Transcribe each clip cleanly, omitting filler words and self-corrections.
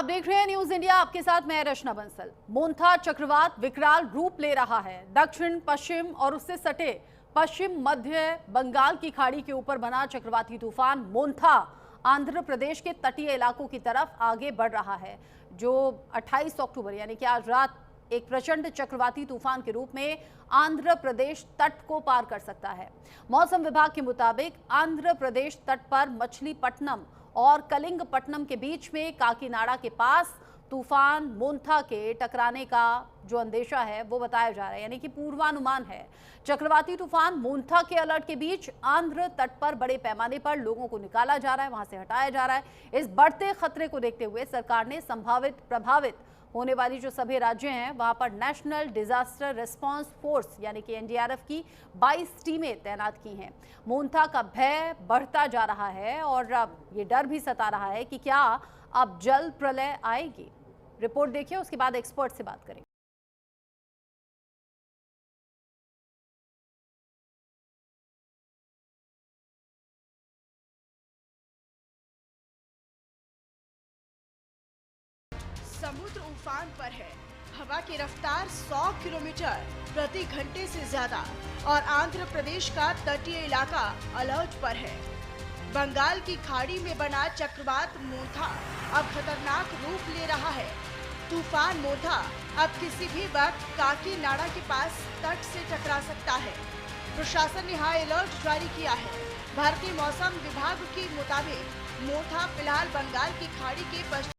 आप देख रहे हैं न्यूज इंडिया, आपके साथ मैं रचना बंसल। मोन्था चक्रवात विकराल रूप ले रहा है। दक्षिण पश्चिम और उससे सटे पश्चिम मध्य बंगाल की खाड़ी के ऊपर बना चक्रवाती तूफान मोन्था आंध्र प्रदेश के तटीय इलाकों की तरफ आगे बढ़ रहा है, जो 28 अक्टूबर यानी कि आज रात एक प्रचंड चक्रवाती तूफान के रूप में आंध्र प्रदेश तट को पार कर सकता है। मौसम विभाग के मुताबिक आंध्र प्रदेश तट पर मछलीपट्टनम और कलिंगपट्टनम के बीच में काकीनाडा के पास तूफान मोन्था के टकराने का जो अंदेशा है वो बताया जा रहा है, यानी कि पूर्वानुमान है। चक्रवाती तूफान मोन्था के अलर्ट के बीच आंध्र तट पर बड़े पैमाने पर लोगों को निकाला जा रहा है, वहां से हटाया जा रहा है। इस बढ़ते खतरे को देखते हुए सरकार ने संभावित प्रभावित होने वाली जो सभी राज्य हैं वहां पर नेशनल डिजास्टर रिस्पांस फोर्स यानी कि एनडीआरएफ की 22 टीमें तैनात की हैं। मोन्था का भय बढ़ता जा रहा है और अब ये डर भी सता रहा है कि क्या अब जल प्रलय आएगी। रिपोर्ट देखिए, उसके बाद एक्सपर्ट से बात करेंगे। समुद्र उफान पर है। हवा की रफ्तार 100 किलोमीटर प्रति घंटे से ज्यादा और आंध्र प्रदेश का तटीय इलाका अलर्ट पर है। बंगाल की खाड़ी में बना चक्रवात मोन्था अब खतरनाक रूप ले रहा है। तूफान मोन्था अब किसी भी वक्त काकीनाडा के पास तट से टकरा सकता है। प्रशासन ने हाई अलर्ट जारी किया है। भारतीय मौसम विभाग के मुताबिक मोन्था फिलहाल बंगाल की खाड़ी के पश्चिम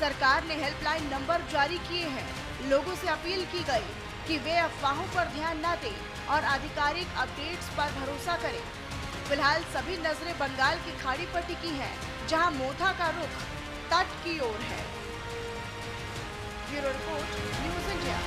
सरकार ने हेल्पलाइन नंबर जारी किए हैं। लोगों से अपील की गई कि वे अफवाहों पर ध्यान न दें और आधिकारिक अपडेट्स पर भरोसा करें। फिलहाल सभी नजरें बंगाल की खाड़ी पर टिकी हैं, जहां मोथा का रुख तट की ओर है। Bureau report, news India.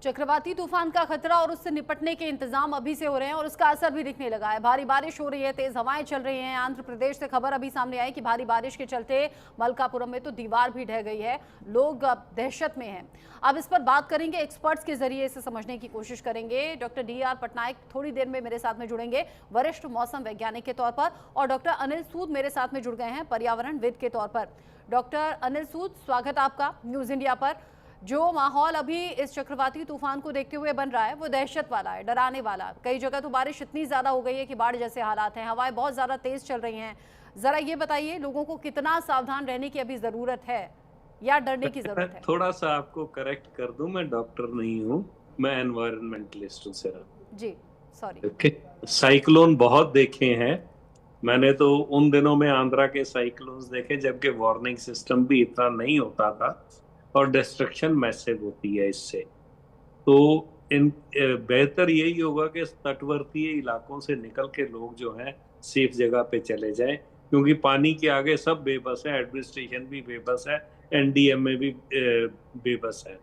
चक्रवाती तूफान का खतरा और उससे निपटने के इंतजाम अभी से हो रहे हैं और उसका असर भी दिखने लगा है। भारी बारिश हो रही है, तेज हवाएं चल रही हैं। आंध्र प्रदेश से खबर अभी सामने आई कि भारी बारिश के चलते मलकापुरम में तो दीवार भी ढह गई है। लोग अब दहशत में हैं। अब इस पर बात करेंगे, एक्सपर्ट्स के जरिए इसे समझने की कोशिश करेंगे। डॉक्टर DR पटनायक थोड़ी देर में मेरे साथ में जुड़ेंगे, वरिष्ठ मौसम वैज्ञानिक के तौर पर, और डॉक्टर अनिल सूद मेरे साथ में जुड़ गए हैं पर्यावरणविद के तौर पर। डॉक्टर अनिल सूद, स्वागत आपका न्यूज़ इंडिया पर। जो माहौल अभी इस चक्रवाती तूफान को देखते हुए बन रहा है वो दहशत वाला है, डराने वाला। कई जगह तो बारिश इतनी ज्यादा हो गई है कि बाढ़ जैसे हालात हैं, हवाएं बहुत ज्यादा तेज चल रही हैं। जरा ये बताइए, लोगों को कितना सावधान रहने की अभी जरूरत है या डरने की जरूरत है? थोड़ा सा आपको करेक्ट कर दूं, मैं डॉक्टर नहीं हूं, मैं एनवायरमेंटलिस्ट हूं सिर्फ। जी सॉरी। ओके, साइक्लोन बहुत देखे हैं मैंने, तो उन दिनों में आंध्रा के साइक्लोन्स देखे जबकि वार्निंग सिस्टम भी इतना नहीं होता था और डिस्ट्रक्शन मैसिव होती है इससे। तो बेहतर यही होगा कि तटवर्ती इलाकों से निकल के लोग जो हैं सेफ जगह पे चले जाएं, क्योंकि पानी के आगे सब बेबस है, एडमिनिस्ट्रेशन भी बेबस है, NDMA भी बेबस है।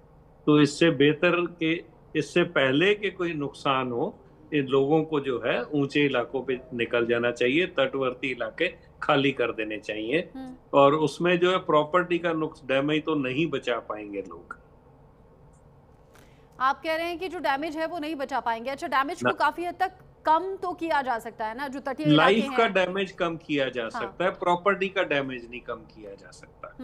तो इससे बेहतर कि इससे पहले कि कोई नुकसान हो, इन लोगों को जो है ऊंचे इलाकों पे निकल जाना चाहिए, तटवर्ती इलाके खाली कर देने चाहिए। और उसमें जो है प्रॉपर्टी का डैमेज तो नहीं बचा पाएंगे लोग। आप कह रहे हैं कि जो डैमेज है वो नहीं बचा पाएंगे। अच्छा, डैमेज को काफी हद तक कम तो किया जा सकता है ना, जो तटीय इलाके हैं। लाइफ का डैमेज कम किया जा सकता है, प्रॉपर्टी का डैमेज नहीं कम किया जा सकता।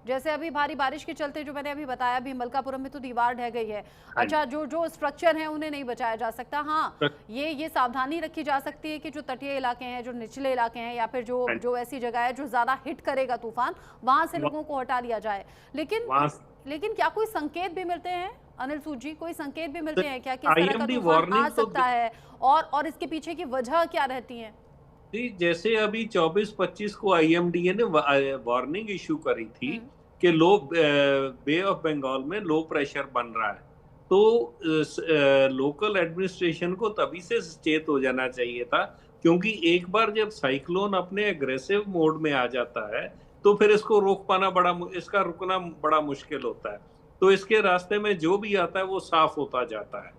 जैसे अभी भारी बारिश के चलते जो मैंने अभी बताया, अभी मलकापुरम में तो दीवार ढह गई है। अच्छा, जो स्ट्रक्चर है उन्हें नहीं बचाया जा सकता। हाँ, ये सावधानी रखी जा सकती है कि जो तटीय इलाके हैं, जो निचले इलाके हैं, या फिर जो ऐसी जगह है जो ज्यादा हिट करेगा तूफान, वहां से लोगों को हटा लिया जाए। लेकिन क्या कोई संकेत भी मिलते हैं अनिल सूद जी, कोई संकेत भी मिलते हैं क्या किस तरह का तूफान आ सकता है और इसके पीछे की वजह क्या रहती है? जी, जैसे अभी 24-25 को IMDA ने वार्निंग इशू करी थी कि बे ऑफ बंगाल में लो प्रेशर बन रहा है, तो लोकल एडमिनिस्ट्रेशन को तभी से सचेत हो जाना चाहिए था, क्योंकि एक बार जब साइक्लोन अपने एग्रेसिव मोड में आ जाता है तो फिर इसको इसका रुकना बड़ा मुश्किल होता है। तो इसके रास्ते में जो भी आता है वो साफ होता जाता है।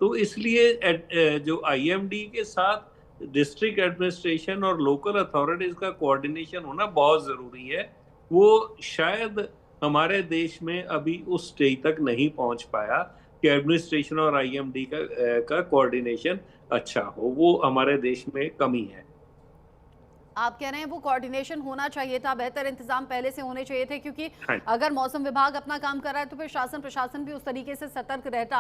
तो इसलिए जो IMD के साथ डिस्ट्रिक्ट एडमिनिस्ट्रेशन और लोकल अथॉरिटीज का कोऑर्डिनेशन होना बहुत जरूरी है। वो शायद हमारे देश में अभी उस स्टेज तक नहीं पहुंच पाया कि एडमिनिस्ट्रेशन और IMD का कोऑर्डिनेशन अच्छा हो, वो हमारे देश में कमी है। आप कह रहे हैं वो कोऑर्डिनेशन होना चाहिए था, बेहतर इंतजाम पहले से होने चाहिए थे, क्योंकि अगर मौसम विभाग अपना काम कर रहा है तो फिर शासन प्रशासन भी उस तरीके से सतर्क रहता।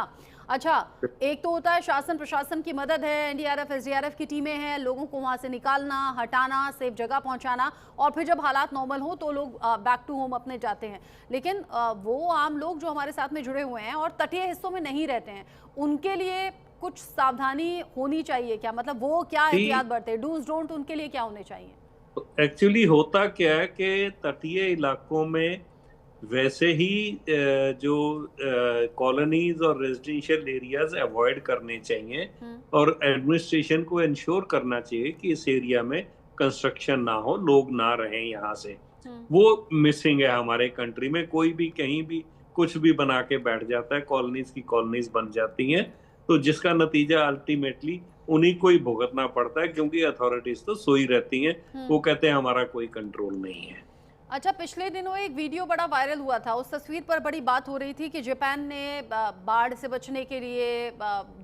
अच्छा, एक तो होता है शासन प्रशासन की मदद है, NDRF SDRF की टीमें हैं, लोगों को वहां से निकालना, हटाना, सेफ जगह पहुंचाना, और फिर जब हालात नॉर्मल हो तो लोग बैक टू होम अपने जाते हैं। लेकिन वो आम लोग जो हमारे साथ में जुड़े हुए हैं और तटीय हिस्सों में नहीं रहते हैं, उनके लिए कुछ सावधानी होनी चाहिए क्या? मतलब वो क्या एहतियात बरते, डूज डोंट उनके लिए क्या होने चाहिए? एक्चुअली होता क्या है कि तटीय इलाकों में वैसे ही जो कॉलोनीज और रेजिडेंशियल एरियाज अवॉइड करने चाहिए, और एडमिनिस्ट्रेशन को इंश्योर करना चाहिए कि इस एरिया में कंस्ट्रक्शन ना हो, लोग ना रहें यहाँ से। वो मिसिंग है हमारे कंट्री में। कोई भी कहीं भी कुछ भी बना के बैठ जाता है, कॉलोनीज की कॉलोनीज बन जाती हैं, तो जिसका नतीजा अल्टीमेटली उन्हीं को ही भुगतना पड़ता है, क्योंकि अथॉरिटीज तो सोई रहती हैं, वो कहते हैं हमारा कोई कंट्रोल नहीं है। अच्छा, पिछले दिनों एक वीडियो बड़ा वायरल हुआ था, उस तस्वीर पर बड़ी बात हो रही थी कि जापान ने बाढ़ से बचने के लिए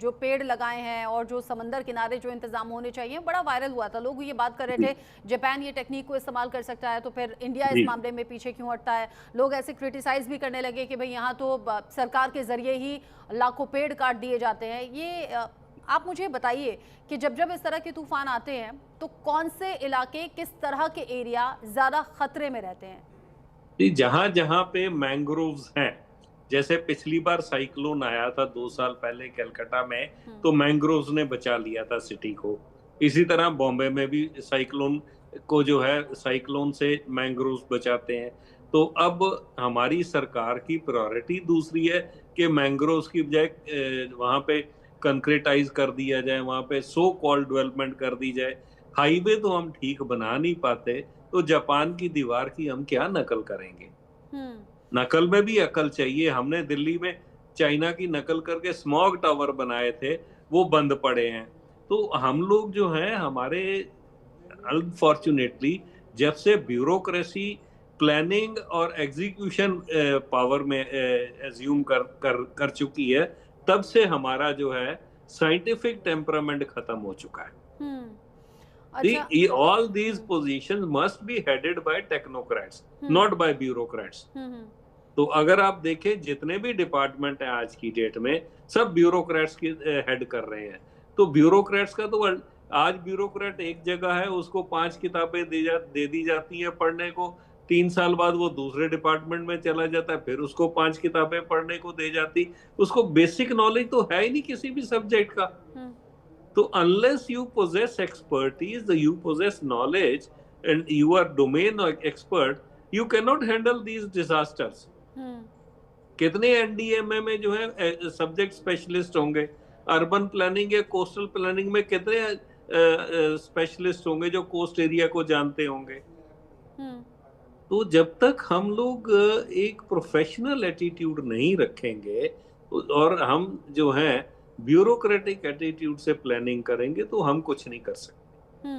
जो पेड़ लगाए हैं और जो समंदर किनारे जो इंतजाम होने चाहिए, बड़ा वायरल हुआ था। लोग ये बात कर रहे थे जापान ये टेक्निक को इस्तेमाल कर सकता है, तो फिर इंडिया इस मामले में पीछे क्यों हटता है? लोग ऐसे क्रिटिसाइज भी करने लगे कि भाई यहाँ तो सरकार के जरिए ही लाखों पेड़ काट दिए जाते हैं। ये आप मुझे बताइए कि जब इस तरह के तूफान आते हैं तो कौन से इलाके, किस तरह के एरिया ज्यादा खतरे में रहते हैं? जहां जहां पे मैंग्रोव्स हैं, जैसे पिछली बार साइक्लोन आया था 2 साल पहले कलकत्ता में, तो मैंग्रोव्स ने बचा लिया था सिटी को। इसी तरह बॉम्बे में भी साइक्लोन को जो है, साइक्लोन से मैंग्रोव्स बचाते हैं। तो अब हमारी सरकार की प्रायोरिटी दूसरी है कि मैंग्रोव्स की बजाय वहां पे कंक्रीटाइज कर दिया जाए, वहां पे सो कॉल्ड डेवलपमेंट कर दी जाए। हाईवे तो हम ठीक बना नहीं पाते, तो जापान की दीवार की हम क्या नकल करेंगे? नकल में भी अकल चाहिए। हमने दिल्ली में चाइना की नकल करके स्मॉग टावर बनाए थे, वो बंद पड़े हैं। तो हम लोग जो हैं, हमारे अनफॉर्चुनेटली जब से ब्यूरोक्रेसी प्लानिंग और एग्जीक्यूशन पावर में एज्यूम कर चुकी है, तब से हमारा जो है साइंटिफिक टेम्परामेंट खत्म हो चुका है। अच्छा। All these positions must be headed by technocrats, not by bureaucrats. तो अगर आप देखें जितने भी डिपार्टमेंट हैं आज की डेट में, सब ब्यूरोक्रेट्स की हेड कर रहे हैं। तो ब्यूरोक्रेट्स का तो आज ब्यूरोक्रेट एक जगह है, उसको 5 किताबें दे दी जाती हैं पढ़ने को, 3 साल बाद वो दूसरे डिपार्टमेंट में चला जाता है, फिर उसको 5 किताबें पढ़ने को दे जाती। उसको बेसिक नॉलेज तो है ही नहीं किसी भी सब्जेक्ट का। तो unless you possess expertise, you possess knowledge, and you are domain expert, you cannot handle these disasters. कितने एनडीएमए में जो है सब्जेक्ट स्पेशलिस्ट होंगे? अर्बन प्लानिंग या कोस्टल प्लानिंग में कितने स्पेशलिस्ट होंगे जो कोस्ट एरिया को जानते होंगे? तो जब तक हम लोग एक प्रोफेशनल एटीट्यूड नहीं रखेंगे और हम जो है ब्यूरोक्रेटिक एटीट्यूड से प्लानिंग करेंगे, तो हम कुछ नहीं कर सकते।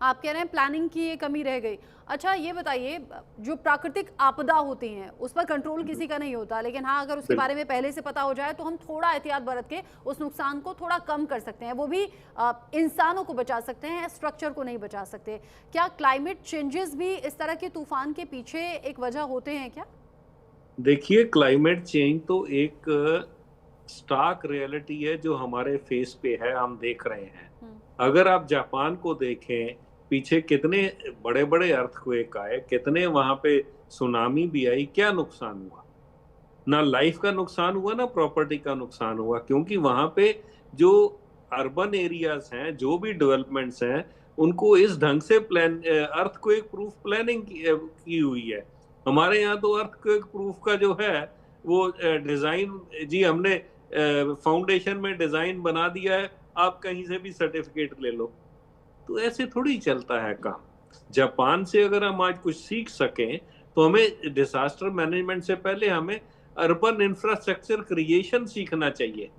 आप कह रहे हैं प्लानिंग की ये कमी रह गई। अच्छा, ये बताइए, जो प्राकृतिक आपदा होती हैं उस पर कंट्रोल किसी का नहीं होता, लेकिन हाँ, अगर उसके बारे में पहले से पता हो जाए तो हम थोड़ा एहतियात बरत के उस नुकसान को थोड़ा कम कर सकते हैं। वो भी इंसानों को बचा सकते हैं, स्ट्रक्चर को नहीं बचा सकते। क्या क्लाइमेट चेंजेस भी इस तरह के तूफान के पीछे एक वजह होते हैं क्या? देखिए, क्लाइमेट चेंज तो एक स्टार्क रियलिटी है जो हमारे फेस पे है, हम देख रहे हैं। अगर आप जापान को देखें, पीछे कितने बड़े बड़े अर्थक्वेक आए, कितने वहां पे सुनामी भी आई, क्या नुकसान हुआ? ना लाइफ का नुकसान हुआ, ना प्रॉपर्टी का नुकसान हुआ, क्योंकि वहां पे जो अर्बन एरियाज हैं, जो भी डेवलपमेंट्स हैं, उनको इस ढंग से अर्थक्वेक प्रूफ प्लानिंग की हुई है। हमारे यहाँ तो अर्थक्वेक प्रूफ का जो है वो डिजाइन, जी हमने फाउंडेशन में डिजाइन बना दिया है, आप कहीं से भी सर्टिफिकेट ले लो। तो ऐसे थोड़ी चलता है काम। जापान से अगर हम आज कुछ सीख सकें, तो हमें डिजास्टर मैनेजमेंट से पहले हमें अर्बन इंफ्रास्ट्रक्चर क्रिएशन सीखना चाहिए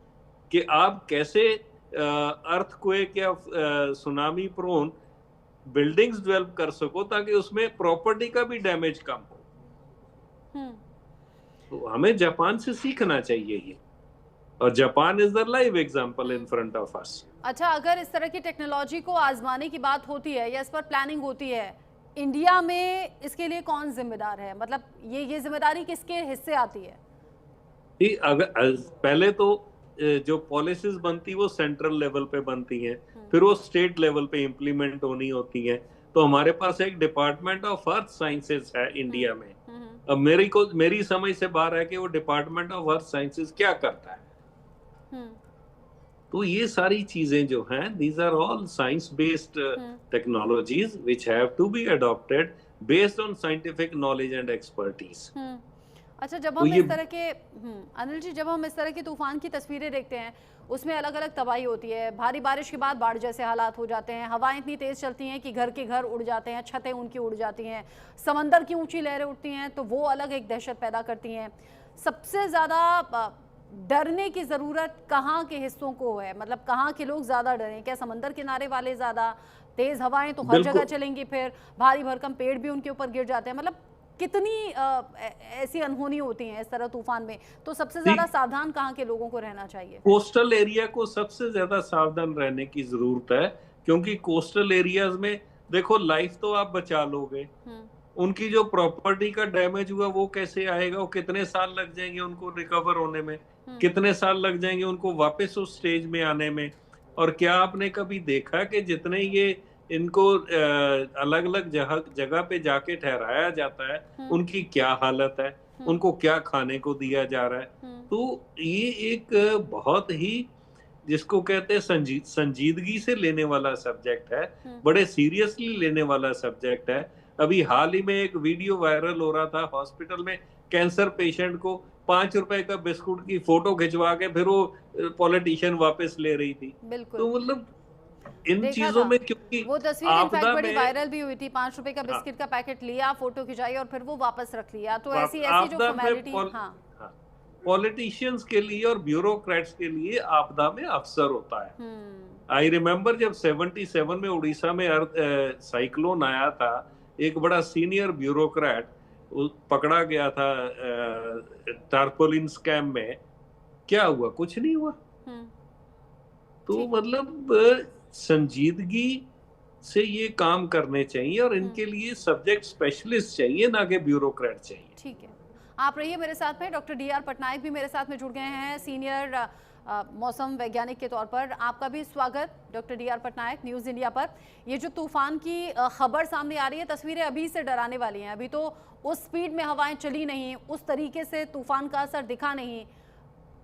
कि आप कैसे अर्थक्वेक या सुनामी प्रोन बिल्डिंग्स डेवलप कर सको ताकि उसमें प्रॉपर्टी का भी डैमेज कम हो। तो हमें जापान से सीखना चाहिए ये, और Japan is the live example in front of us. अच्छा, अगर इस तरह की टेक्नोलॉजी को आजमाने की बात होती है या इस पर प्लानिंग होती है, इंडिया में इसके लिए कौन जिम्मेदार है? मतलब ये जिम्मेदारी किसके हिस्से आती है? अगर पहले तो जो पॉलिसीज बनती वो सेंट्रल लेवल पे बनती हैं, फिर वो स्टेट लेवल पे इम्प्लीमेंट होनी होती हैं। तो हमारे पास एक डिपार्टमेंट ऑफ अर्थ साइंसेज है इंडिया में। अब मेरी समझ से बाहर है कि वो डिपार्टमेंट ऑफ अर्थ साइंसेज क्या करता है। तो ये सारी चीजें जो हैं, these are all science based technologies which have to be adopted based on scientific knowledge and expertise. अच्छा, जब हम इस तरह के अनिल जी, जब हम इस तरह की तूफान की तस्वीरें देखते हैं, उसमें अलग अलग तबाही होती है। भारी बारिश के बाद बाढ़ जैसे हालात हो जाते हैं, हवाएं इतनी तेज चलती हैं कि घर के घर उड़ जाते हैं, छतें उनकी उड़ जाती हैं, समंदर की ऊंची लहरें उठती हैं, तो वो अलग एक दहशत पैदा करती हैं। सबसे ज़्यादा डरने की ज़रूरत कहाँ के हिस्सों को है? मतलब कहाँ के लोग ज़्यादा डरें? क्या समंदर किनारे वाले ज़्यादा? तेज़ हवाएं तो हर जगह चलेंगी, फिर भारी भरकम पेड़ भी उनके ऊपर गिर जाते हैं। मतलब कितनी ऐसी अनहोनी होती हैं इस तरह तूफान में, तो सबसे ज्यादा सावधान कहाँ के लोगों को रहना चाहिए? कोस्टल एरिया को सबसे ज्यादा सावधान रहने की जरूरत है, क्योंकि कोस्टल एरियाज में देखो लाइफ तो आप बचा लोगे, उनकी जो प्रॉपर्टी का डैमेज हुआ वो कैसे आएगा? वो कितने साल लग जाएंगे उनको रिकवर होने में, कितने साल लग जाएंगे उनको वापस उस स्टेज में आने में। और क्या आपने कभी देखा कि जितने ये इनको अलग अलग जगह पे जाके ठहराया जाता है, उनकी क्या हालत है, उनको क्या खाने को दिया जा रहा है? तो ये एक बहुत ही जिसको कहते हैं संजीदगी से लेने वाला सब्जेक्ट है, बड़े सीरियसली लेने वाला सब्जेक्ट है। अभी हाल ही में एक वीडियो वायरल हो रहा था, हॉस्पिटल में कैंसर पेशेंट को 5 रुपए का बिस्कुट की फोटो खिंचवा के फिर वो पॉलिटिशियन वापस ले रही थी। तो मतलब इन चीजों में, क्योंकि वो तस्वीर इनफैक्ट बड़ी में वायरल भी हुई थी, 5 रुपए का बिस्किट का पैकेट लिया, फोटो खिंचाई और फिर वो वापस रख लिया। तो ऐसी जो फॉर्मेलिटी, पॉलिटिशियंस के लिए और ब्यूरोक्रेट्स के लिए आपदा में अवसर होता है। आई रिमेम्बर जब 77 में उड़ीसा में साइक्लोन आया था, एक बड़ा सीनियर ब्यूरोक्रेट पकड़ा गया था टारपोलिन स्कैम में। क्या हुआ? कुछ नहीं हुआ। तो मतलब संजीदगी से ये काम करने चाहिए और इनके लिए सब्जेक्ट स्पेशलिस्ट चाहिए, ना कि ब्यूरोक्रेट चाहिए। ठीक है, आप रहिए मेरे साथ में। डॉक्टर डी आर पटनायक भी मेरे साथ में जुड़ गए हैं, सीनियर मौसम वैज्ञानिक के तौर पर। आपका भी स्वागत doctor D R Patnaik news India पर। ये जो तूफान की खबर सामने आ रही है, तस्वीरें अभी से डराने वाली हैं। अभी तो उस स्पीड में हवाएं चली नहीं, उस तरीके से तूफान का असर दिखा नहीं।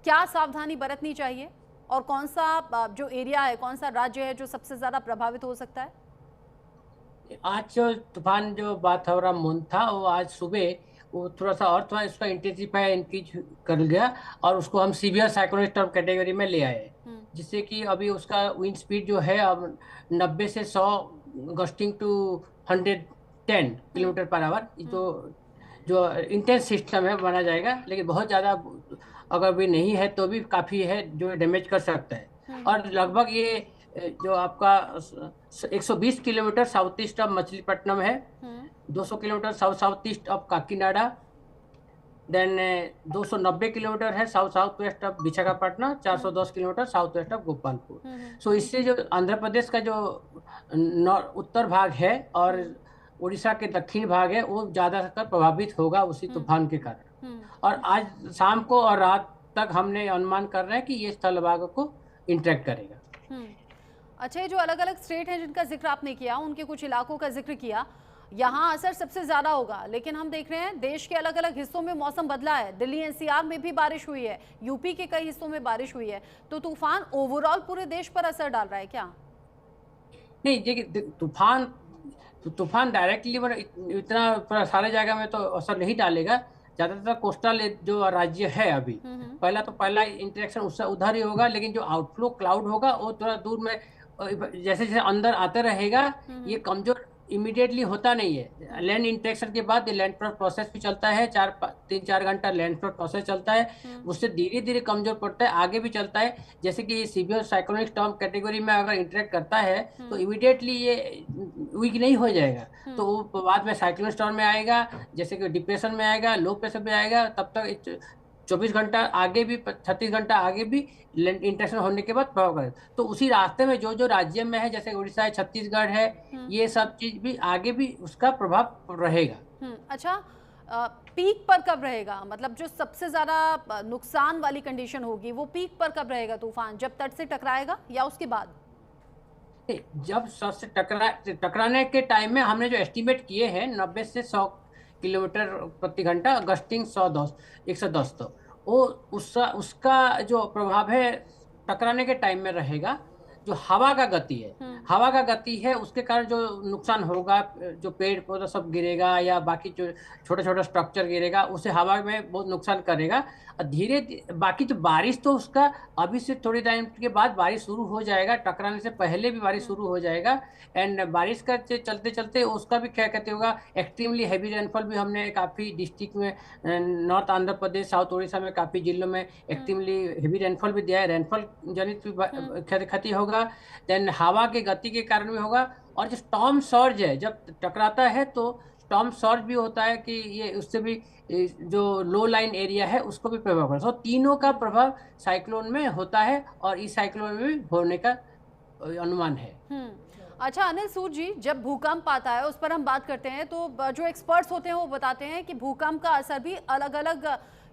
क्या सावधानी बरतनी चाहिए और कौन सा जो एरिया है, कौन सा राज्य है जो सबसे ज़्यादा प्रभावित हो सकता है? आज जो तूफान जो बात हो रहा मोन्था, वो आज सुबह वो थोड़ा सा और थोड़ा इसका इंटेंसिफाई इंक्रीज कर गया और उसको हम सीवियर साइक्लोनिक स्टॉर्म कैटेगरी में ले आए, जिससे कि अभी उसका विंड स्पीड जो है अब 90 से 100 gusting to 110 kilometre per hour जो इंटेंस सिस्टम है बना जाएगा। लेकिन बहुत ज़्यादा अगर भी नहीं है तो भी काफ़ी है जो डैमेज कर सकता है। और लगभग ये जो आपका 120 kilometre south east of Machilipatnam है, 200 kilometre south east of Kakinada, then 290 kilometre है south west of Visakhapatnam, 410 kilometre south west of Gopalpur. So इससे जो आंध्र प्रदेश का जो उत्तर भाग है और उड़ीसा के दक्षिण भाग है वो ज़्यादातर प्रभावित होगा उसी तूफान के कारण। और आज शाम को और रात तक हमने अनुमान कर रहे हैं कि ये स्थलभागों को इंटरेक्ट करेगा। अच्छा, ये जो अलग अलग स्टेट हैं जिनका जिक्र आपने किया, उनके कुछ इलाकों का जिक्र किया, यहाँ असर सबसे ज्यादा होगा। लेकिन हम देख रहे हैं देश के अलग अलग हिस्सों में मौसम बदला है। दिल्ली एनसीआर में भी बारिश हुई है, यूपी के कई हिस्सों में बारिश हुई है। तो तूफान ओवरऑल पूरे देश पर असर डाल रहा है क्या? नहीं, देखिए तूफान डायरेक्टली इतना सारे जगह में तो असर नहीं डालेगा। ज़्यादातर कोस्टल जो राज्य है अभी पहला इंटरेक्शन उससे उधर ही होगा। लेकिन जो आउटफ्लो क्लाउड होगा वो थोड़ा दूर में जैसे जैसे अंदर आते रहेगा, ये कमजोर इमीडिएटली होता नहीं है। लैंड इंटरेक्शन के बाद लैंड फ्लोट प्रोसेस भी चलता है, 3-4 घंटा लैंड फ्लोट प्रोसेस चलता है, उससे धीरे धीरे कमजोर पड़ता है, आगे भी चलता है। जैसे कि सीवियर साइक्लोनिक स्टॉर्म कैटेगरी में अगर इंटरेक्ट करता है तो इमीडिएटली ये वीक नहीं हो जाएगा, तो वो बाद में साइक्लोनिक स्टॉर्म में आएगा, जैसे कि डिप्रेशन में आएगा, लो प्रेशर में आएगा। तब तक 24 घंटा आगे भी 36 घंटा आगे भी इंटरेक्शन होने के बाद प्रभाव करे। तो उसी रास्ते में जो राज्य में है, जैसे उड़ीसा है, छत्तीसगढ़ है, ये सब चीज भी आगे भी उसका प्रभाव रहेगा। अच्छा, पीक पर कब रहेगा? मतलब जो सबसे ज्यादा नुकसान वाली कंडीशन होगी वो पीक पर कब रहेगा तूफान? जब तट से टकराएगा या उसके बाद? जब सबसे टकराने के टाइम में हमने जो एस्टिमेट किए हैं 90 से 100 किलोमीटर प्रति घंटा, गस्टिंग 110, तो वो उसका जो प्रभाव है टकराने के टाइम में रहेगा। जो हवा का गति है उसके कारण जो नुकसान होगा, जो पेड़ पौधा सब गिरेगा या बाकी जो छोटा छोटा स्ट्रक्चर गिरेगा, उसे हवा में बहुत नुकसान करेगा। और धीरे बाकी जो बारिश तो उसका अभी से थोड़ी टाइम के बाद बारिश शुरू हो जाएगा, टकराने से पहले भी बारिश शुरू हो जाएगा। एंड बारिश का चलते चलते उसका भी क्या कहते होगा, एक्सट्रीमली हैवी रेनफॉल भी हमने काफ़ी डिस्ट्रिक्ट में, नॉर्थ आंध्र प्रदेश, साउथ उड़ीसा में काफ़ी जिलों में एक्सट्रीमली हैवी रेनफॉल भी दिया है। रेनफॉल जनित भी क्षति होगा, देन हवा के गति के कारण भी होगा। और जो स्टॉर्म सर्ज है, जब टकराता है तो स्टॉर्म सर्ज भी होता है कि ये उससे भी जो लो लाइन एरिया है उसको भी प्रभाव पड़ता है। तो तीनों का प्रभाव साइक्लोन में होता है और इस साइक्लोन में भी होने का अनुमान है। अच्छा अनिल सूद जी, जब भूकंप आता है उस पर हम बात करते हैं तो जो एक्सपर्ट्स होते हैं वो बताते हैं कि भूकंप का असर भी अलग अलग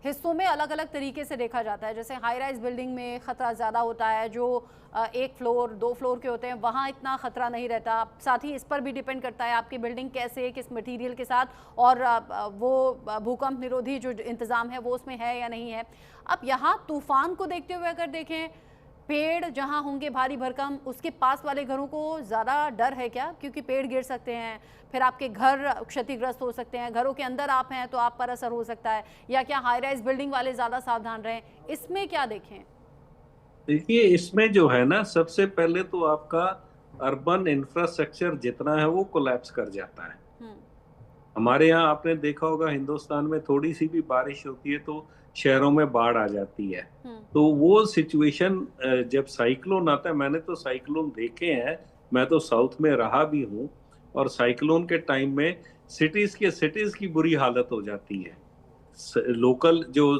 हिस्सों में अलग अलग तरीके से देखा जाता है। जैसे हाई राइज बिल्डिंग में खतरा ज़्यादा होता है, जो 1 फ्लोर 2 फ्लोर के होते हैं वहाँ इतना खतरा नहीं रहता। साथ ही इस पर भी डिपेंड करता है आपकी बिल्डिंग कैसे, किस मटेरियल के साथ, और वो भूकंप निरोधी जो इंतज़ाम है वो उसमें है या नहीं है। अब यहाँ तूफान को देखते हुए अगर देखें, पेड़ जहां होंगे भारी भरकम, उसके पास वाले घरों को ज़्यादा डर है क्या? क्योंकि पेड़ गिर सकते हैं, फिर आपके घर क्षतिग्रस्त हो सकते हैं, घरों के अंदर आप हैं तो आप पर असर हो सकता है, या क्या हाई राइज बिल्डिंग वाले ज़्यादा सावधान रहें? इसमें क्या देखें? देखिए, इसमें जो है ना, सबसे पहले तो आपका अर्बन इंफ्रास्ट्रक्चर जितना है वो कोलैप्स कर जाता है। हम्म। हमारे यहाँ आपने देखा होगा, हिंदुस्तान में थोड़ी सी भी बारिश होती है तो शहरों में बाढ़ आ जाती है। तो वो सिचुएशन जब साइक्लोन आता है, मैंने तो साइक्लोन देखे हैं, मैं तो साउथ में रहा भी हूँ, और साइक्लोन के टाइम में सिटीज की बुरी हालत हो जाती है। लोकल जो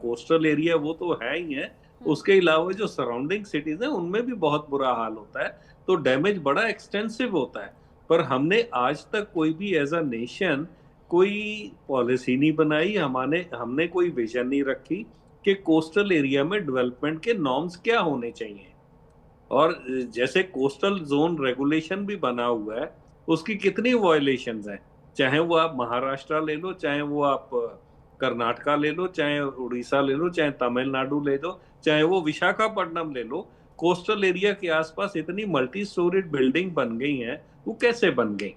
कोस्टल एरिया वो तो है ही है, उसके अलावा जो सराउंडिंग सिटीज हैं उनमें भी बहुत बुरा हाल होता है, तो डैमेज बड़ा एक्सटेंसिव होता है। पर हमने आज तक कोई भी एज अ नेशन कोई पॉलिसी नहीं बनाई, हमने कोई विजन नहीं रखी कि कोस्टल एरिया में डेवलपमेंट के नॉर्म्स क्या होने चाहिए। और जैसे कोस्टल जोन रेगुलेशन भी बना हुआ है, उसकी कितनी वायलेशंस हैं, चाहे वो आप महाराष्ट्र ले लो, चाहे वो आप कर्नाटका ले लो, चाहे उड़ीसा ले लो, चाहे तमिलनाडु ले लो, चाहे वो विशाखापट्टनम ले लो। कोस्टल एरिया के आसपास इतनी मल्टी स्टोरीड बिल्डिंग बन गई हैं, वो कैसे बन गई?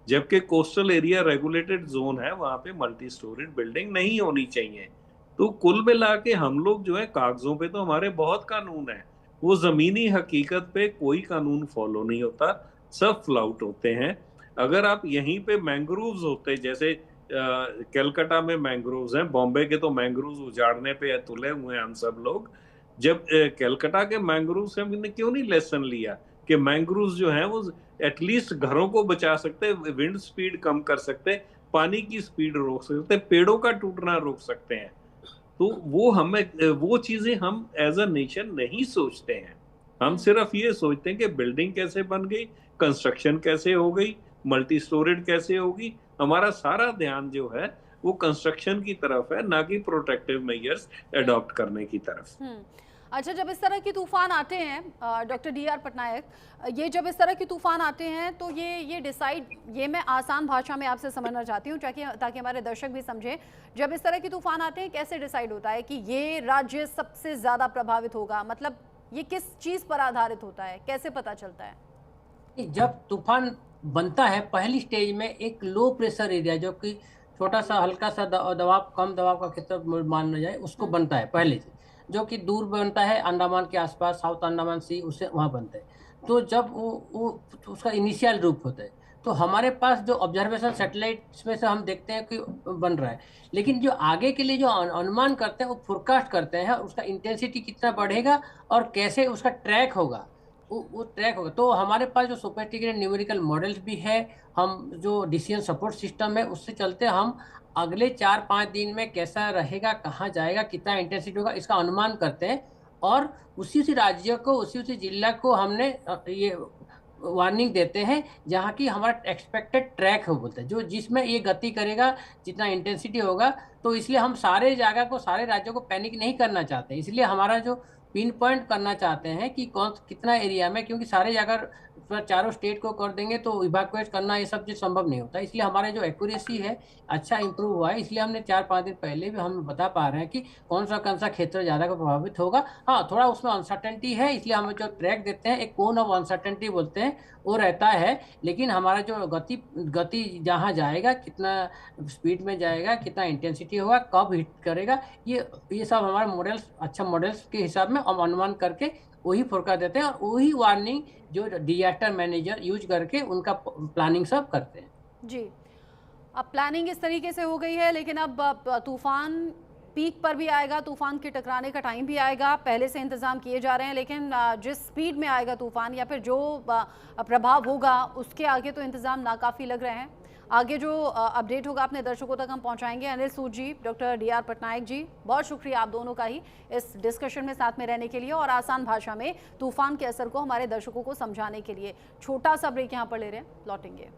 जबकि कोस्टल एरिया रेगुलेटेड जोन है, वहां पे मल्टी स्टोरीड बिल्डिंग नहीं होनी चाहिए। तो कुल मिला के हम लोग जो है, कागजों पे तो हमारे बहुत कानून है, वो जमीनी हकीकत पे कोई कानून फॉलो नहीं होता, सब फ्लाउट होते हैं। अगर आप यहीं पे मैंग्रोव्स होते, जैसे कलकत्ता में मैंग्रोव्स हैं, बॉम्बे के तो मैंग्रोव्स उजाड़ने पे तुले हुए हैं हम सब लोग। जब कलकत्ता के मैंग्रोव से हमने क्यों नहीं लेसन लिया कि मैंग्रोव्स जो हैं वो एटलीस्ट घरों को बचा सकते, विंड स्पीड कम कर सकते, पानी की स्पीड रोक सकते, पेड़ों का टूटना रोक सकते हैं। तो वो चीजें हम एज अ नेशन नहीं सोचते हैं। हम सिर्फ ये सोचते हैं कि बिल्डिंग कैसे बन गई, कंस्ट्रक्शन कैसे हो गई, मल्टी स्टोरेड कैसे होगी। हमारा सारा ध्यान जो है वो कंस्ट्रक्शन की तरफ है, ना कि प्रोटेक्टिव मेजर्स अडॉप्ट करने की तरफ। अच्छा, जब इस तरह के तूफान आते हैं डॉक्टर डी.आर. पटनायक, ये जब इस तरह के तूफान आते हैं तो ये मैं आसान भाषा में आपसे समझना चाहती हूँ, ताकि हमारे दर्शक भी समझें। जब इस तरह के तूफान आते हैं, कैसे डिसाइड होता है कि ये राज्य सबसे ज़्यादा प्रभावित होगा? मतलब ये किस चीज़ पर आधारित होता है, कैसे पता चलता है? जब तूफान बनता है, पहली स्टेज में एक लो प्रेशर एरिया, जो कि छोटा सा हल्का सा दबाव, कम दबाव का क्षेत्र मान जाए, उसको बनता है पहले से, जो कि दूर बनता है अंडमान के आसपास, साउथ अंडमान सी, उससे वहाँ बनता है। तो जब वो उसका इनिशियल रूप होता है, तो हमारे पास जो ऑब्जर्वेशन सैटेलाइट्स में से हम देखते हैं कि बन रहा है, लेकिन जो आगे के लिए जो अनुमान करते हैं वो फोरकास्ट करते हैं, उसका इंटेंसिटी कितना बढ़ेगा और कैसे उसका ट्रैक होगा, वो ट्रैक होगा। तो हमारे पास जो सोफिस्टिकेटेड न्यूमेरिकल मॉडल्स भी है, हम जो डिसीजन सपोर्ट सिस्टम है, उससे चलते हम अगले 4-5 दिन में कैसा रहेगा, कहाँ जाएगा, कितना इंटेंसिटी होगा, इसका अनुमान करते हैं। और उसी राज्य को, उसी जिला को हमने ये वार्निंग देते हैं, जहाँ की हमारा एक्सपेक्टेड ट्रैक हो बोलते हैं, जो जिसमें ये गति करेगा, जितना इंटेंसिटी होगा। तो इसलिए हम सारे जगह को, सारे राज्यों को पैनिक नहीं करना चाहते, इसलिए हमारा जो पिन पॉइंट करना चाहते हैं कि कौन कितना एरिया में, क्योंकि सारे जगह चारों स्टेट को कर देंगे तो इवैक्यूएट करना ये सब चीज़ संभव नहीं होता। इसलिए हमारे जो एक्यूरेसी है अच्छा इंप्रूव हुआ है, इसलिए हमने 4-5 दिन पहले भी हम बता पा रहे हैं कि कौन सा क्षेत्र ज़्यादा प्रभावित होगा। हाँ, थोड़ा उसमें अनसर्टेनिटी है, इसलिए हम जो ट्रैक देते हैं, एक कोन ऑफ अनसर्टेनिटी बोलते हैं, वो रहता है। लेकिन हमारा जो गति जहाँ जाएगा, कितना स्पीड में जाएगा, कितना इंटेंसिटी होगा, कब हिट करेगा, ये सब हमारे मॉडल्स, अच्छा मॉडल्स के हिसाब में हम अनुमान करके वही फोरकास्ट देते हैं, और वही वार्निंग जो डिजास्टर मैनेजर यूज करके उनका प्लानिंग सब करते हैं। जी, अब प्लानिंग इस तरीके से हो गई है, लेकिन अब तूफान पीक पर भी आएगा, तूफान के टकराने का टाइम भी आएगा, पहले से इंतजाम किए जा रहे हैं, लेकिन जिस स्पीड में आएगा तूफान या फिर जो प्रभाव होगा, उसके आगे तो इंतजाम नाकाफ़ी लग रहे हैं। आगे जो अपडेट होगा अपने दर्शकों तक हम पहुंचाएंगे। अनिल सूद जी, डॉक्टर डी.आर. पटनायक जी, बहुत शुक्रिया आप दोनों का ही इस डिस्कशन में साथ में रहने के लिए और आसान भाषा में तूफान के असर को हमारे दर्शकों को समझाने के लिए। छोटा सा ब्रेक यहाँ पर ले रहे हैं, लौटेंगे।